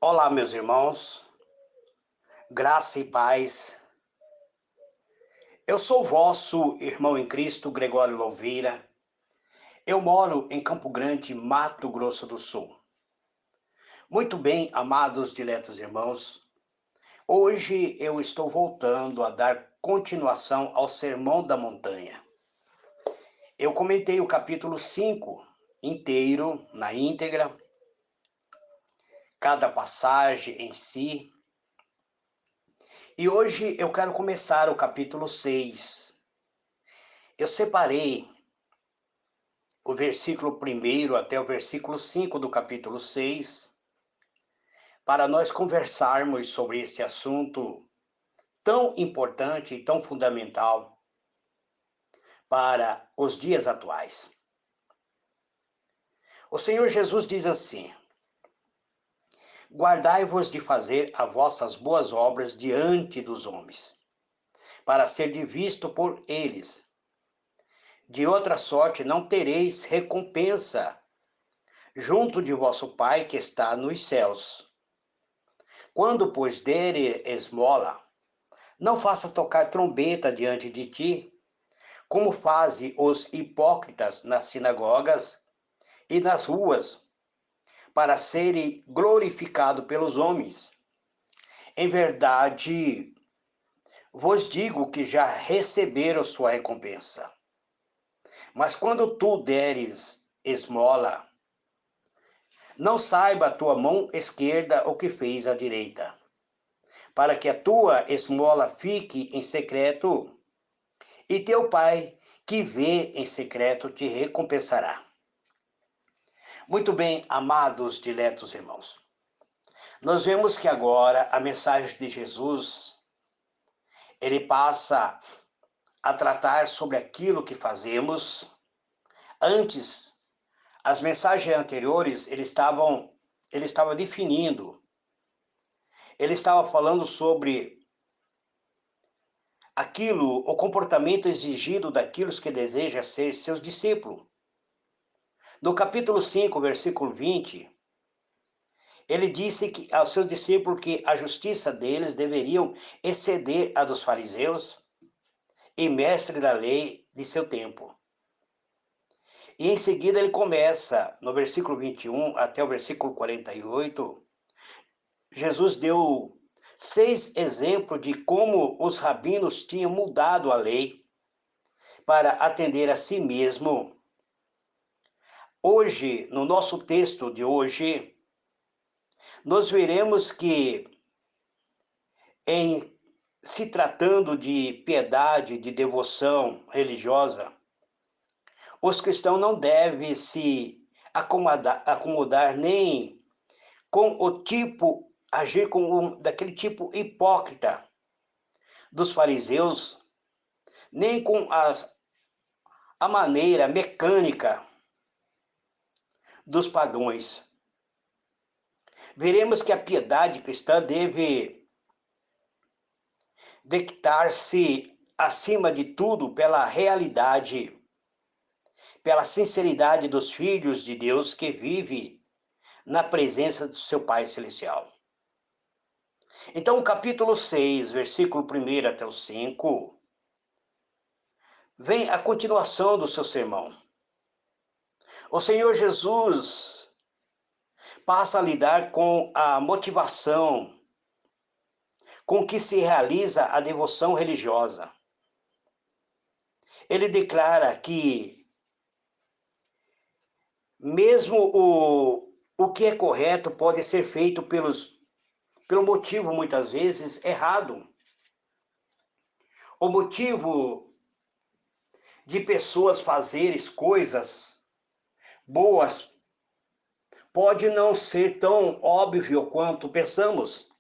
Olá, meus irmãos, graça e paz. Eu sou vosso irmão em Cristo, Gregório Louveira. Eu moro em Campo Grande, Mato Grosso do Sul. Muito bem, amados diletos irmãos, hoje eu estou voltando a dar continuação ao Sermão da Montanha. Eu comentei o capítulo 5 inteiro, na íntegra, cada passagem em si. E hoje eu quero começar o capítulo 6. Eu separei o versículo 1 até o versículo 5 do capítulo 6, para nós conversarmos sobre esse assunto tão importante e tão fundamental para os dias atuais. O Senhor Jesus diz assim: guardai-vos de fazer as vossas boas obras diante dos homens, para ser visto por eles. De outra sorte não tereis recompensa junto de vosso Pai que está nos céus. Quando, pois, der esmola, não faça tocar trombeta diante de ti, como fazem os hipócritas nas sinagogas e nas ruas, para serem glorificados pelos homens. Em verdade, vos digo que já receberam sua recompensa. Mas quando tu deres esmola, não saiba a tua mão esquerda o que fez a direita, para que a tua esmola fique em secreto, e teu pai, que vê em secreto, te recompensará. Muito bem, amados diletos irmãos. Nós vemos que agora a mensagem de Jesus, ele passa a tratar sobre aquilo que fazemos. Antes, as mensagens anteriores, ele estava definindo, ele estava falando sobre aquilo, o comportamento exigido daqueles que desejam ser seus discípulos. No capítulo 5, versículo 20, ele disse que aos seus discípulos que a justiça deles deveriam exceder a dos fariseus e mestres da lei de seu tempo. E em seguida ele começa, no versículo 21 até o versículo 48, Jesus deu 6 exemplos de como os rabinos tinham mudado a lei para atender a si mesmo. Hoje, no nosso texto de hoje, nós veremos que, em se tratando de piedade, de devoção religiosa, os cristãos não devem se acomodar nem com o tipo, agir daquele tipo hipócrita dos fariseus, nem com a maneira mecânica dos pagãos. Veremos que a piedade cristã deve deitar-se acima de tudo pela realidade, pela sinceridade dos filhos de Deus que vive na presença do seu Pai Celestial. Então, o capítulo 6, versículo 1 até o 5, vem a continuação do seu sermão. O Senhor Jesus passa a lidar com a motivação com que se realiza a devoção religiosa. Ele declara que mesmo o que é correto pode ser feito pelo motivo, muitas vezes, errado. O motivo de pessoas fazerem coisas boas pode não ser tão óbvio quanto pensamos.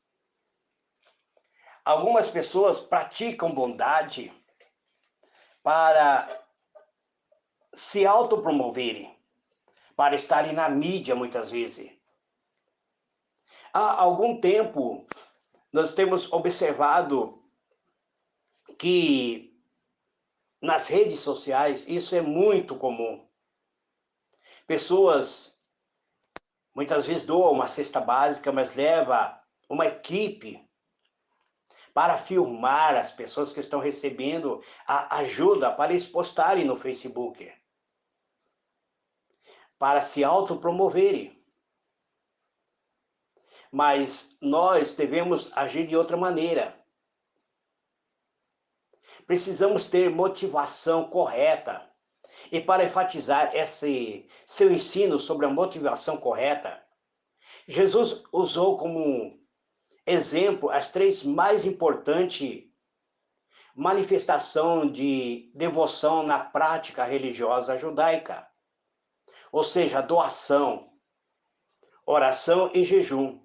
Algumas pessoas praticam bondade para se autopromoverem, para estarem na mídia muitas vezes. Há algum tempo, nós temos observado que nas redes sociais isso é muito comum. Pessoas Muitas vezes doa uma cesta básica, mas leva uma equipe para filmar as pessoas que estão recebendo a ajuda, para eles postarem no Facebook, para se autopromoverem. Mas nós devemos agir de outra maneira. Precisamos ter motivação correta. E para enfatizar esse seu ensino sobre a motivação correta, Jesus usou como exemplo as três mais importantes manifestações de devoção na prática religiosa judaica, ou seja, doação, oração e jejum.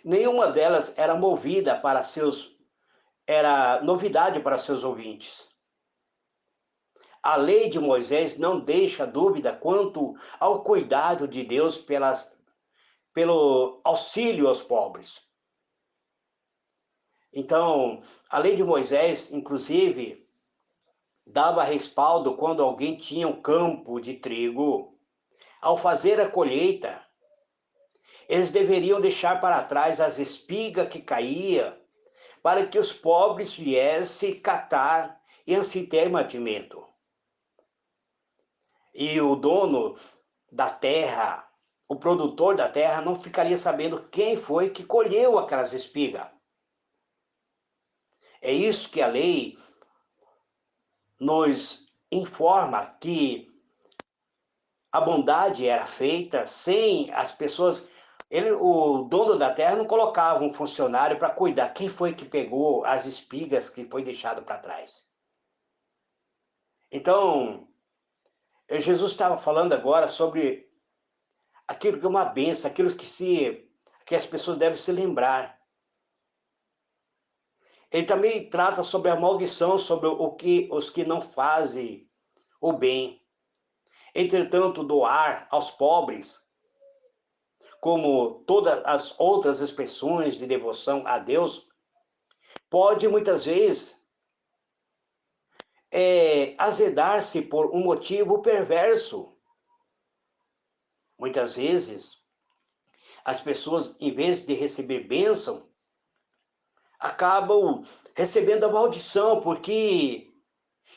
Nenhuma delas era movida para era novidade para seus ouvintes. A lei de Moisés não deixa dúvida quanto ao cuidado de Deus pelo auxílio aos pobres. Então, a lei de Moisés, inclusive, dava respaldo quando alguém tinha um campo de trigo. Ao fazer a colheita, eles deveriam deixar para trás as espigas que caíam, para que os pobres viessem catar e assim ter mantimento. E o dono da terra, o produtor da terra, não ficaria sabendo quem foi que colheu aquelas espigas. É isso que a lei nos informa, que a bondade era feita sem as pessoas. O dono da terra não colocava um funcionário para cuidar quem foi que pegou as espigas que foi deixado para trás. Então, Jesus estava falando agora sobre aquilo que é uma bênção, aquilo que as pessoas devem se lembrar. Ele também trata sobre a maldição, sobre os que não fazem o bem. Entretanto, doar aos pobres, como todas as outras expressões de devoção a Deus, pode muitas vezes azedar-se por um motivo perverso. Muitas vezes, as pessoas, em vez de receber bênção, acabam recebendo a maldição, porque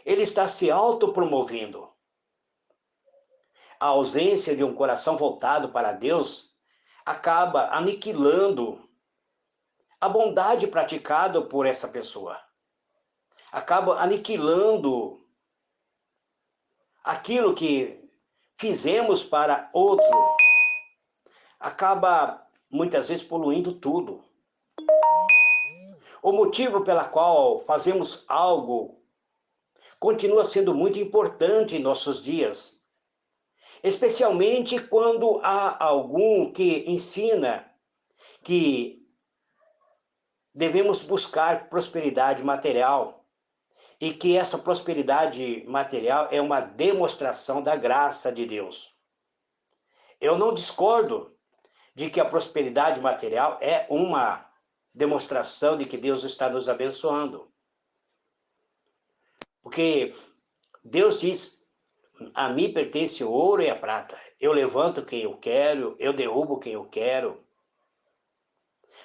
ele está se autopromovendo. A ausência de um coração voltado para Deus acaba aniquilando a bondade praticada por essa pessoa. Acaba aniquilando aquilo que fizemos para outro. Acaba muitas vezes poluindo tudo. O motivo pela qual fazemos algo continua sendo muito importante em nossos dias, especialmente quando há algum que ensina que devemos buscar prosperidade material e que essa prosperidade material é uma demonstração da graça de Deus. Eu não discordo de que a prosperidade material é uma demonstração de que Deus está nos abençoando. Porque Deus diz: a mim pertence o ouro e a prata. Eu levanto quem eu quero, eu derrubo quem eu quero.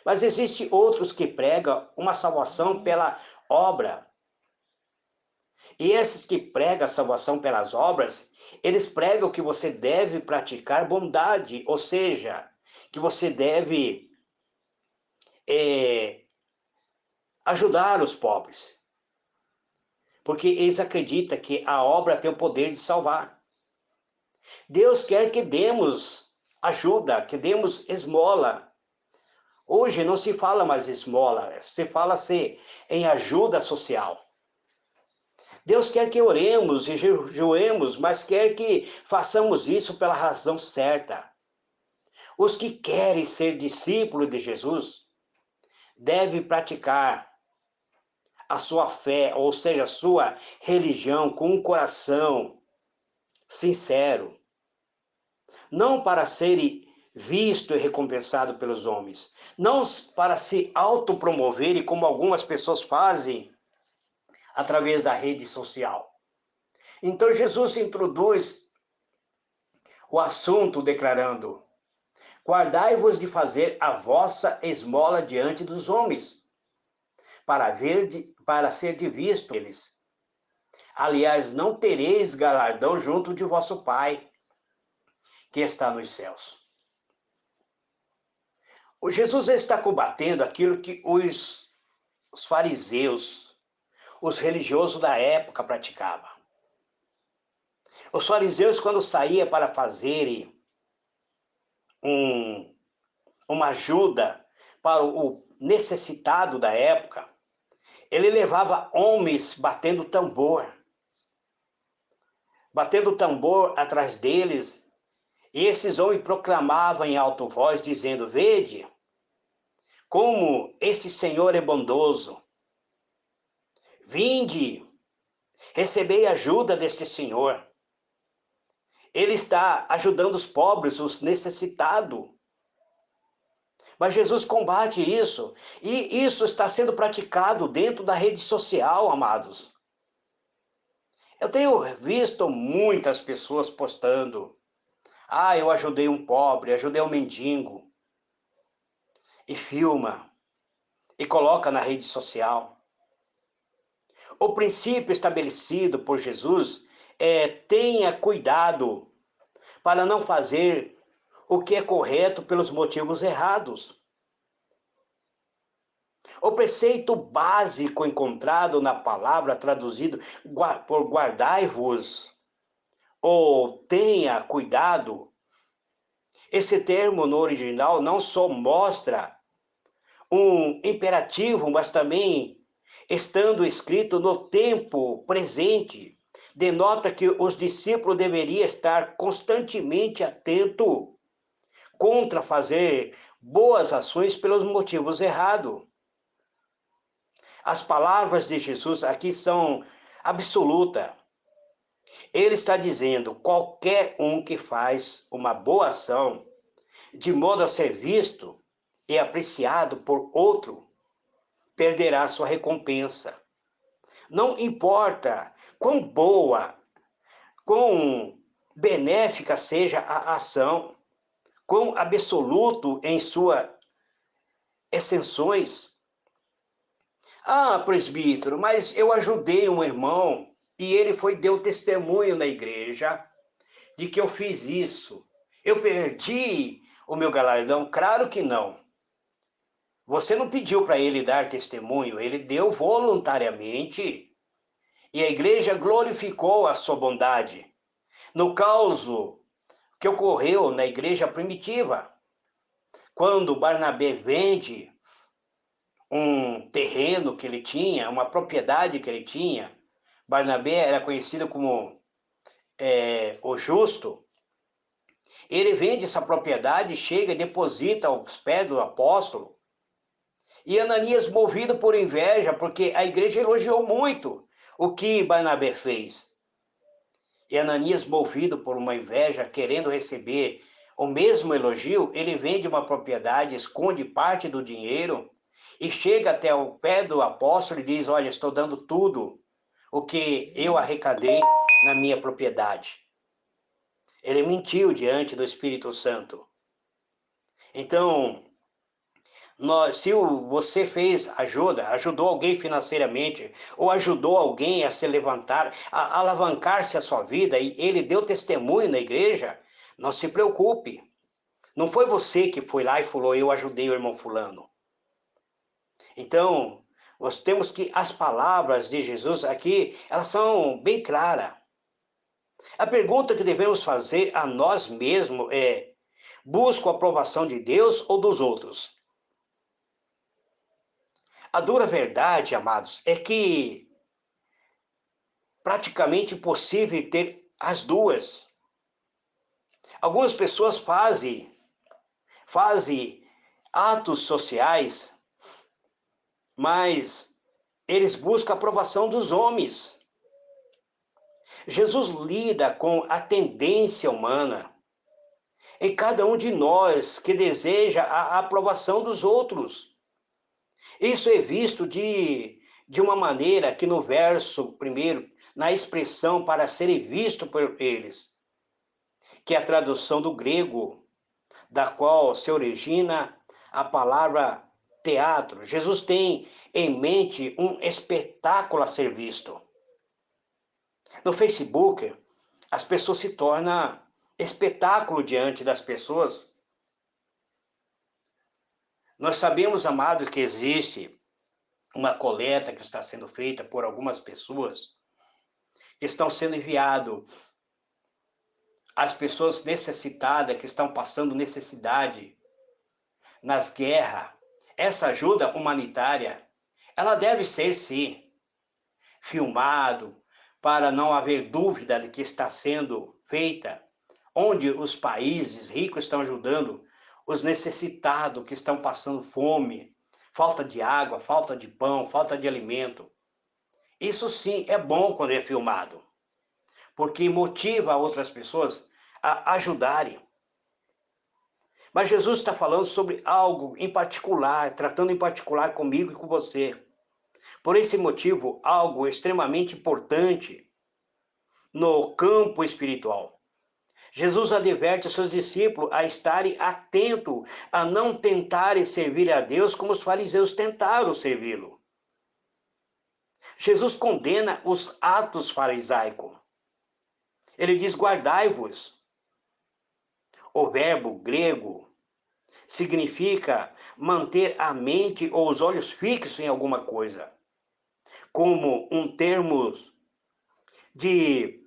Mas existem outros que pregam uma salvação pela obra. E esses que pregam a salvação pelas obras, eles pregam que você deve praticar bondade, ou seja, que você deve ajudar os pobres. Porque eles acreditam que a obra tem o poder de salvar. Deus quer que demos ajuda, que demos esmola. Hoje não se fala mais esmola, se fala-se em ajuda social. Deus quer que oremos e jejuemos, mas quer que façamos isso pela razão certa. Os que querem ser discípulos de Jesus devem praticar a sua fé, ou seja, a sua religião, com um coração sincero, não para ser visto e recompensado pelos homens, não para se autopromoverem, como algumas pessoas fazem através da rede social. Então Jesus introduz o assunto declarando: guardai-vos de fazer a vossa esmola diante dos homens, para ser de visto eles. Aliás, não tereis galardão junto de vosso Pai, que está nos céus. O Jesus está combatendo aquilo que os fariseus, os religiosos da época praticavam. Os fariseus, quando saíam para fazerem uma ajuda para o necessitado da época, ele levava homens batendo tambor atrás deles, e esses homens proclamavam em alta voz, dizendo: vede, como este Senhor é bondoso. Vinde, recebei ajuda deste Senhor. Ele está ajudando os pobres, os necessitados. Mas Jesus combate isso, e isso está sendo praticado dentro da rede social, amados. Eu tenho visto muitas pessoas postando: ah, eu ajudei um pobre, ajudei um mendigo, e filma, e coloca na rede social. O princípio estabelecido por Jesus é: tenha cuidado para não fazer o que é correto pelos motivos errados. O preceito básico encontrado na palavra traduzido por guardai-vos ou tenha cuidado, esse termo no original não só mostra um imperativo, mas também, estando escrito no tempo presente, denota que os discípulos deveriam estar constantemente atentos contra fazer boas ações pelos motivos errados. As palavras de Jesus aqui são absolutas. Ele está dizendo: qualquer um que faz uma boa ação, de modo a ser visto e apreciado por outro, perderá sua recompensa. Não importa quão boa, quão benéfica seja a ação, quão absoluto em suas extensões. Ah, presbítero, mas eu ajudei um irmão e ele deu testemunho na igreja de que eu fiz isso. Eu perdi o meu galardão? Claro que não. Você não pediu para ele dar testemunho, ele deu voluntariamente. E a igreja glorificou a sua bondade. No caso que ocorreu na igreja primitiva, quando Barnabé vende um terreno que ele tinha, uma propriedade que ele tinha. Barnabé era conhecido como o justo. Ele vende essa propriedade, chega e deposita aos pés do apóstolo. E Ananias, movido por inveja, porque a igreja elogiou muito o que Barnabé fez. E Ananias, movido por uma inveja, querendo receber o mesmo elogio, ele vende uma propriedade, esconde parte do dinheiro e chega até o pé do apóstolo e diz: olha, estou dando tudo o que eu arrecadei na minha propriedade. Ele mentiu diante do Espírito Santo. Então, se você fez ajudou alguém financeiramente, ou ajudou alguém a se levantar, a alavancar-se a sua vida, e ele deu testemunho na igreja, não se preocupe. Não foi você que foi lá e falou: eu ajudei o irmão fulano. Então, nós temos que as palavras de Jesus aqui, elas são bem claras. A pergunta que devemos fazer a nós mesmos é: busco a aprovação de Deus ou dos outros? A dura verdade, amados, é que praticamente impossível ter as duas. Algumas pessoas fazem atos sociais, mas eles buscam a aprovação dos homens. Jesus lida com a tendência humana em cada um de nós que deseja a aprovação dos outros. Isso é visto de uma maneira que no verso primeiro, na expressão para serem visto por eles, que é a tradução do grego, da qual se origina a palavra teatro. Jesus tem em mente um espetáculo a ser visto. No Facebook, as pessoas se tornam espetáculo diante das pessoas. Nós sabemos, amados, que existe uma coleta que está sendo feita por algumas pessoas que estão sendo enviado às pessoas necessitadas, que estão passando necessidade nas guerras. Essa ajuda humanitária, ela deve ser, sim, filmado, para não haver dúvida de que está sendo feita, onde os países ricos estão ajudando os necessitados que estão passando fome, falta de água, falta de pão, falta de alimento. Isso sim é bom quando é filmado, porque motiva outras pessoas a ajudarem. Mas Jesus está falando sobre algo em particular, tratando em particular comigo e com você. Por esse motivo, algo extremamente importante no campo espiritual. Jesus adverte seus discípulos a estarem atentos, a não tentarem servir a Deus como os fariseus tentaram servi-lo. Jesus condena os atos farisaicos. Ele diz: guardai-vos. O verbo grego significa manter a mente ou os olhos fixos em alguma coisa, como um termo de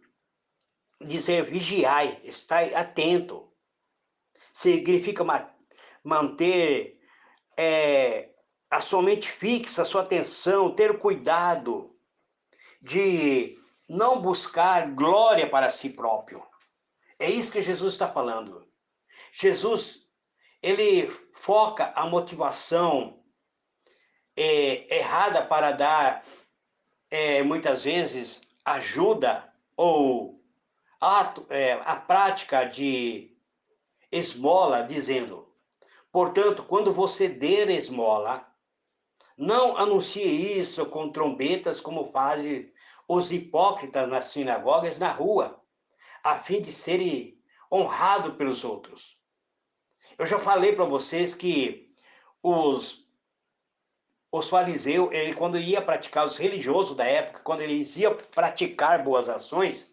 dizer vigiai, estai atento. Significa manter a sua mente fixa, a sua atenção, ter cuidado de não buscar glória para si próprio. É isso que Jesus está falando. Jesus, ele foca a motivação errada para dar, muitas vezes, ajuda ou a prática de esmola, dizendo: portanto, quando você der esmola, não anuncie isso com trombetas como fazem os hipócritas nas sinagogas na rua, a fim de serem honrados pelos outros. Eu já falei para vocês que os fariseus, quando ia praticar, os religiosos da época, quando eles iam praticar boas ações,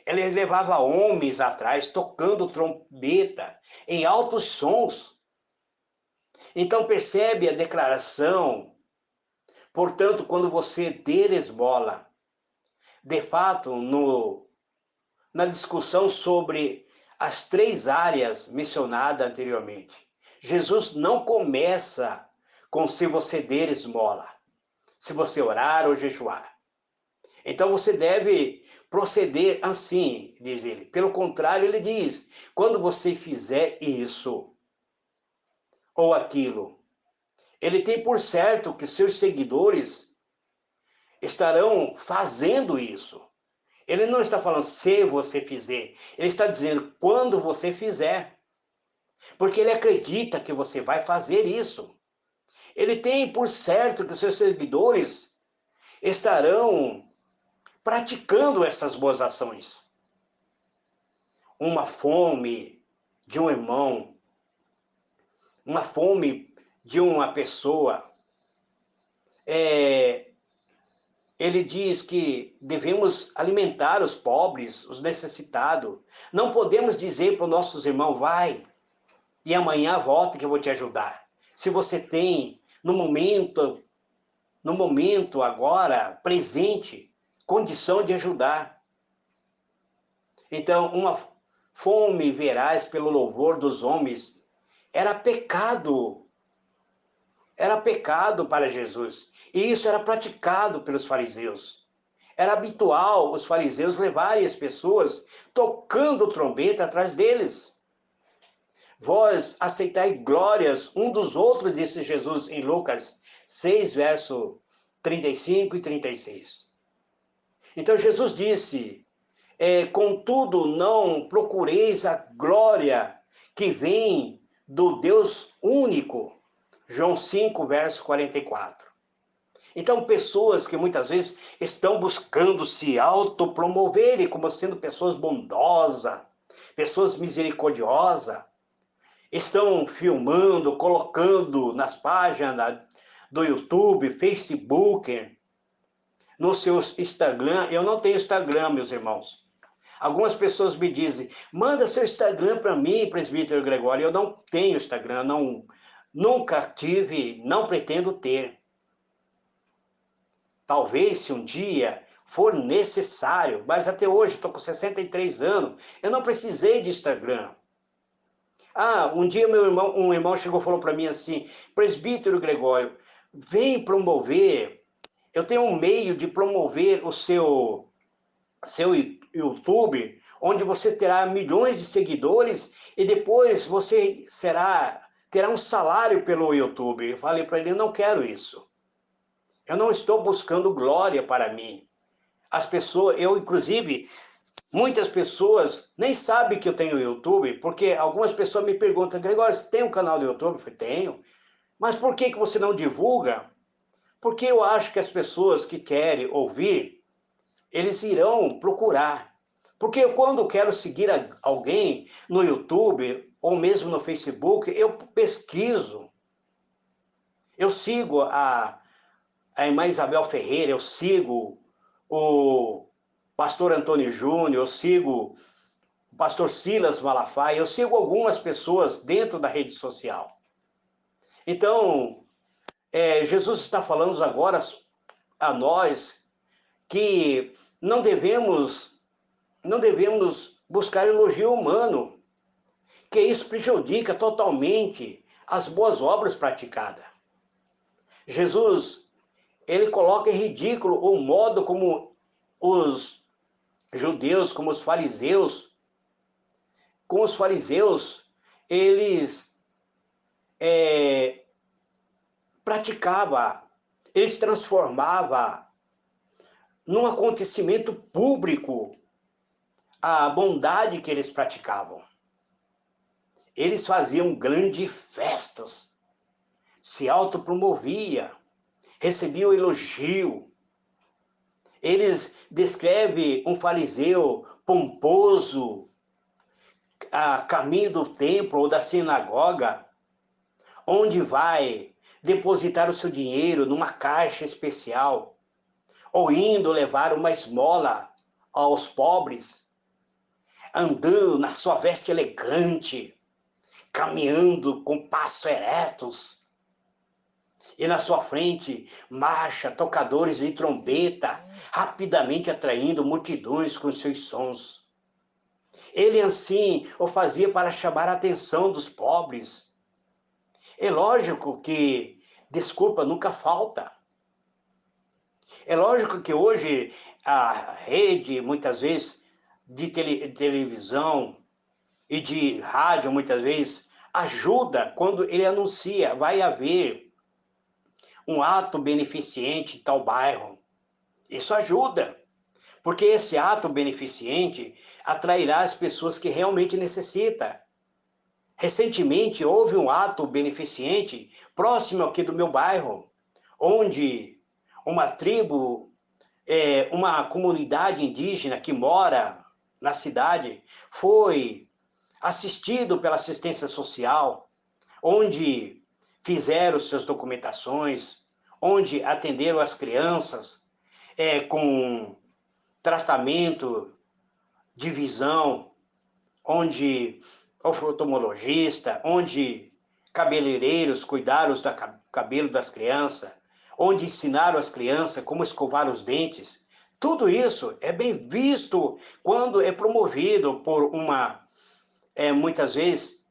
ele levava homens atrás, tocando trombeta, em altos sons. Então percebe a declaração. Portanto, quando você der esmola, de fato, na discussão sobre as 3 áreas mencionadas anteriormente, Jesus não começa com se você der esmola, se você orar ou jejuar. Então você deve proceder assim, diz ele. Pelo contrário, ele diz: quando você fizer isso ou aquilo, ele tem por certo que seus seguidores estarão fazendo isso. Ele não está falando se você fizer, ele está dizendo quando você fizer. Porque ele acredita que você vai fazer isso. Ele tem por certo que seus seguidores estarão praticando essas boas ações. Uma fome de um irmão, uma fome de uma pessoa. Ele diz que devemos alimentar os pobres, os necessitados. Não podemos dizer para os nossos irmãos: vai e amanhã volta que eu vou te ajudar. Se você tem, no momento agora, presente, condição de ajudar. Então, uma fome veraz pelo louvor dos homens era pecado para Jesus. E isso era praticado pelos fariseus. Era habitual os fariseus levarem as pessoas tocando trombeta atrás deles. Vós aceitai glórias um dos outros, disse Jesus em Lucas 6, verso 35 e 36. Então Jesus disse: contudo, não procureis a glória que vem do Deus único. João 5, verso 44. Então, pessoas que muitas vezes estão buscando se autopromoverem como sendo pessoas bondosas, pessoas misericordiosas, estão filmando, colocando nas páginas do YouTube, Facebook, no seu Instagram. Eu não tenho Instagram, meus irmãos. Algumas pessoas me dizem, manda seu Instagram para mim, presbítero Gregório. Eu não tenho Instagram, nunca tive, não pretendo ter. Talvez se um dia for necessário, mas até hoje, estou com 63 anos, eu não precisei de Instagram. Um dia um irmão chegou e falou para mim assim, presbítero Gregório, vem promover, eu tenho um meio de promover o seu YouTube, onde você terá milhões de seguidores e depois você terá um salário pelo YouTube. Eu falei para ele, eu não quero isso. Eu não estou buscando glória para mim. As pessoas, inclusive, muitas pessoas nem sabem que eu tenho YouTube, porque algumas pessoas me perguntam, Gregório, você tem um canal do YouTube? Eu falei, tenho. Mas por que você não divulga? Porque eu acho que as pessoas que querem ouvir, eles irão procurar. Porque quando eu quero seguir alguém no YouTube, ou mesmo no Facebook, eu pesquiso. Eu sigo a irmã Isabel Ferreira, eu sigo o pastor Antônio Júnior, eu sigo o pastor Silas Malafaia, eu sigo algumas pessoas dentro da rede social. Então, Jesus está falando agora a nós que não devemos buscar elogio humano, que isso prejudica totalmente as boas obras praticadas. Jesus, ele coloca em ridículo o modo como os judeus, como os fariseus, eles praticavam, eles transformavam num acontecimento público a bondade que eles praticavam. Eles faziam grandes festas, se autopromovia, recebiam elogio. Eles descrevem um fariseu pomposo a caminho do templo ou da sinagoga, onde vai depositar o seu dinheiro numa caixa especial, ou indo levar uma esmola aos pobres, andando na sua veste elegante, caminhando com passos eretos, e na sua frente marcha tocadores de trombeta, rapidamente atraindo multidões com seus sons. Ele assim o fazia para chamar a atenção dos pobres. É lógico que desculpa nunca falta. É lógico que hoje a rede, muitas vezes, de televisão e de rádio, muitas vezes, ajuda quando ele anuncia, vai haver um ato beneficente em tal bairro. Isso ajuda, porque esse ato beneficente atrairá as pessoas que realmente necessitam. Recentemente houve um ato beneficente próximo aqui do meu bairro, onde uma tribo, uma comunidade indígena que mora na cidade, foi assistido pela assistência social, onde fizeram suas documentações, onde atenderam as crianças com tratamento de visão, onde oftalmologista, onde cabeleireiros cuidaram do cabelo das crianças, onde ensinaram as crianças como escovar os dentes. Tudo isso é bem visto quando é promovido por muitas vezes,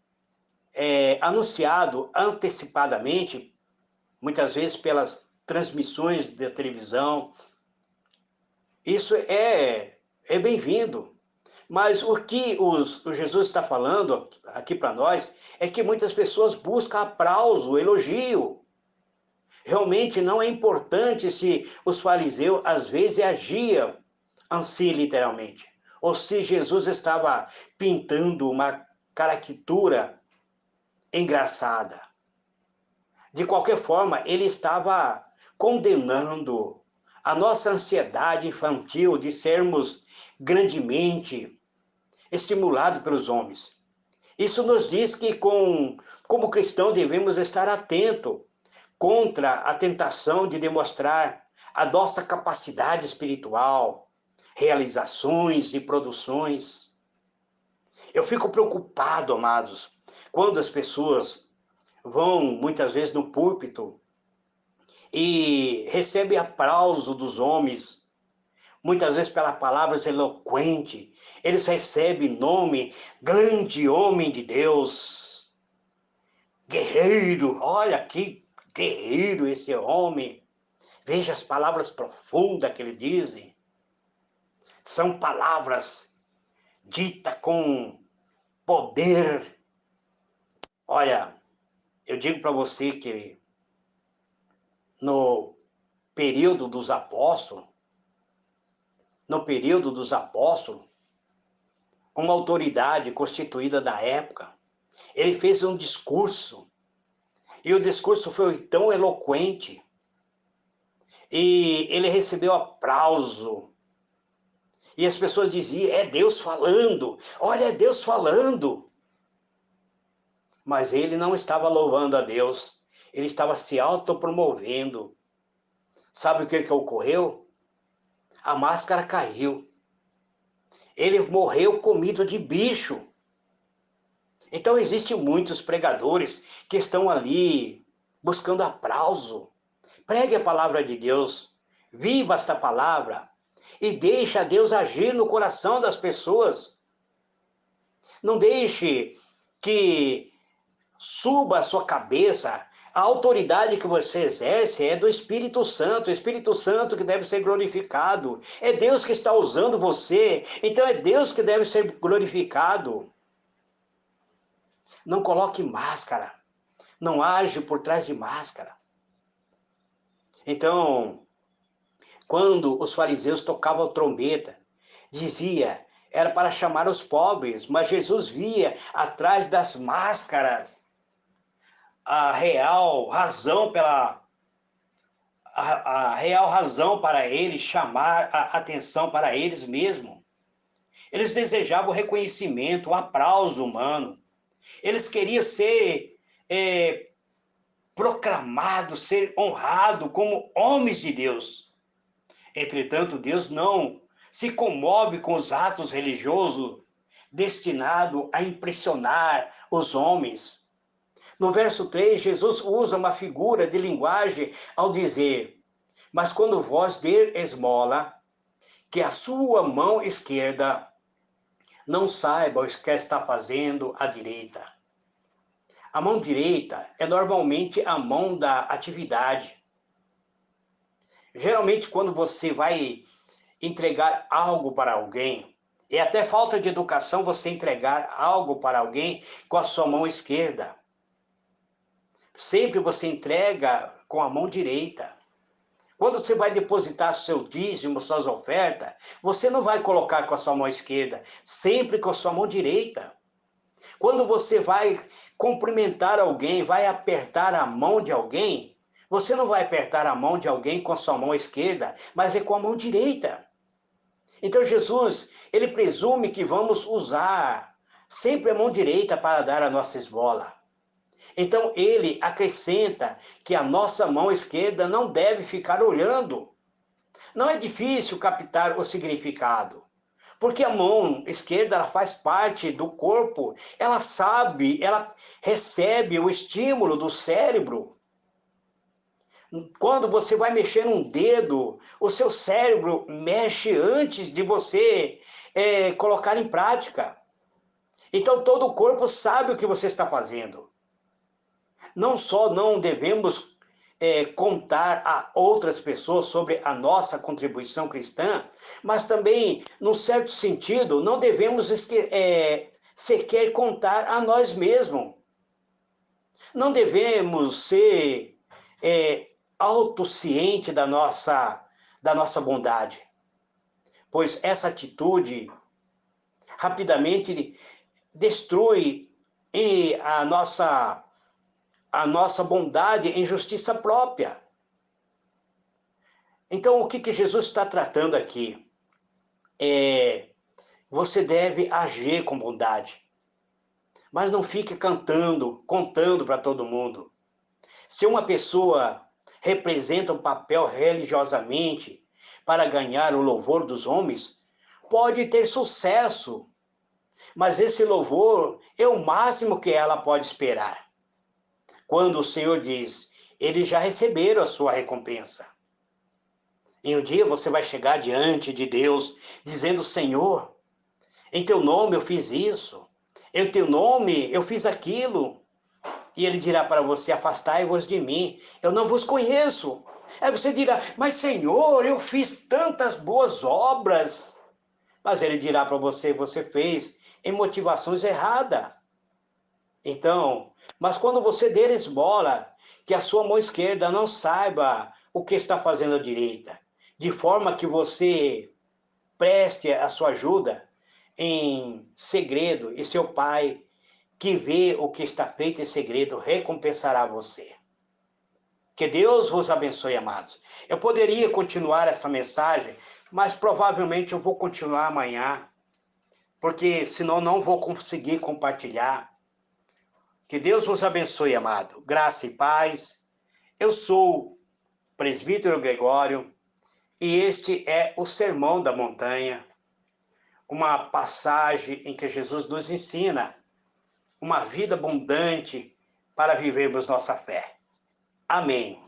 anunciado antecipadamente, muitas vezes pelas transmissões da televisão. Isso é bem-vindo. Mas o que o Jesus está falando aqui para nós é que muitas pessoas buscam aplauso, elogio. Realmente não é importante se os fariseus às vezes agiam assim literalmente, ou se Jesus estava pintando uma caricatura engraçada. De qualquer forma, ele estava condenando a nossa ansiedade infantil de sermos grandemente estimulado pelos homens. Isso nos diz que, como cristão, devemos estar atento contra a tentação de demonstrar a nossa capacidade espiritual, realizações e produções. Eu fico preocupado, amados, quando as pessoas vão, muitas vezes, no púlpito e recebem aplauso dos homens, muitas vezes pelas palavras eloquentes. Eles recebem nome, grande homem de Deus, guerreiro. Olha que guerreiro esse homem. Veja as palavras profundas que ele diz. São palavras ditas com poder. Olha, eu digo para você que no período dos apóstolos, uma autoridade constituída da época, ele fez um discurso, e o discurso foi tão eloquente, e ele recebeu aplauso, e as pessoas diziam, é Deus falando, olha, é Deus falando. Mas ele não estava louvando a Deus, ele estava se autopromovendo. Sabe o que ocorreu? A máscara caiu. Ele morreu comido de bicho. Então existem muitos pregadores que estão ali buscando aplauso. Pregue a palavra de Deus, viva esta palavra e deixe Deus agir no coração das pessoas. Não deixe que suba a sua cabeça. A autoridade que você exerce é do Espírito Santo, o Espírito Santo que deve ser glorificado. É Deus que está usando você, então é Deus que deve ser glorificado. Não coloque máscara, não age por trás de máscara. Então, quando os fariseus tocavam trombeta, dizia, era para chamar os pobres, mas Jesus via atrás das máscaras a real razão para eles chamar a atenção para eles mesmos. Eles desejavam o reconhecimento, o aplauso humano. Eles queriam ser proclamados, ser honrados como homens de Deus. Entretanto, Deus não se comove com os atos religiosos destinados a impressionar os homens. No verso 3, Jesus usa uma figura de linguagem ao dizer, mas quando vós der esmola, que a sua mão esquerda não saiba o que está fazendo a direita. A mão direita é normalmente a mão da atividade. Geralmente, quando você vai entregar algo para alguém, é até falta de educação você entregar algo para alguém com a sua mão esquerda. Sempre você entrega com a mão direita. Quando você vai depositar seu dízimo, suas ofertas, você não vai colocar com a sua mão esquerda, sempre com a sua mão direita. Quando você vai cumprimentar alguém, vai apertar a mão de alguém, você não vai apertar a mão de alguém com a sua mão esquerda, mas é com a mão direita. Então Jesus, ele presume que vamos usar sempre a mão direita para dar a nossa esmola. Então ele acrescenta que a nossa mão esquerda não deve ficar olhando. Não é difícil captar o significado, porque a mão esquerda ela faz parte do corpo, ela sabe, ela recebe o estímulo do cérebro. Quando você vai mexer um dedo, o seu cérebro mexe antes de você colocar em prática. Então todo o corpo sabe o que você está fazendo. Não só não devemos contar a outras pessoas sobre a nossa contribuição cristã, mas também, num certo sentido, não devemos sequer contar a nós mesmos. Não devemos ser autocientes da nossa bondade, pois essa atitude rapidamente destrói a nossa bondade em justiça própria. Então, o que Jesus está tratando aqui? você deve agir com bondade. Mas não fique cantando, contando para todo mundo. Se uma pessoa representa um papel religiosamente para ganhar o louvor dos homens, pode ter sucesso, mas esse louvor é o máximo que ela pode esperar. Quando o Senhor diz, eles já receberam a sua recompensa. E um dia você vai chegar diante de Deus dizendo, Senhor, em teu nome eu fiz isso, em teu nome eu fiz aquilo. E ele dirá para você, afastai-vos de mim, eu não vos conheço. Aí você dirá, mas Senhor, eu fiz tantas boas obras. Mas ele dirá para você, você fez em motivações erradas. Então, mas quando você der esmola, que a sua mão esquerda não saiba o que está fazendo a direita, de forma que você preste a sua ajuda em segredo, e seu pai, que vê o que está feito em segredo, recompensará você. Que Deus vos abençoe, amados. Eu poderia continuar essa mensagem, mas provavelmente eu vou continuar amanhã, porque senão não vou conseguir compartilhar. Que Deus vos abençoe, amado. Graça e paz. Eu sou o presbítero Gregório e este é o Sermão da Montanha, uma passagem em que Jesus nos ensina uma vida abundante para vivermos nossa fé. Amém.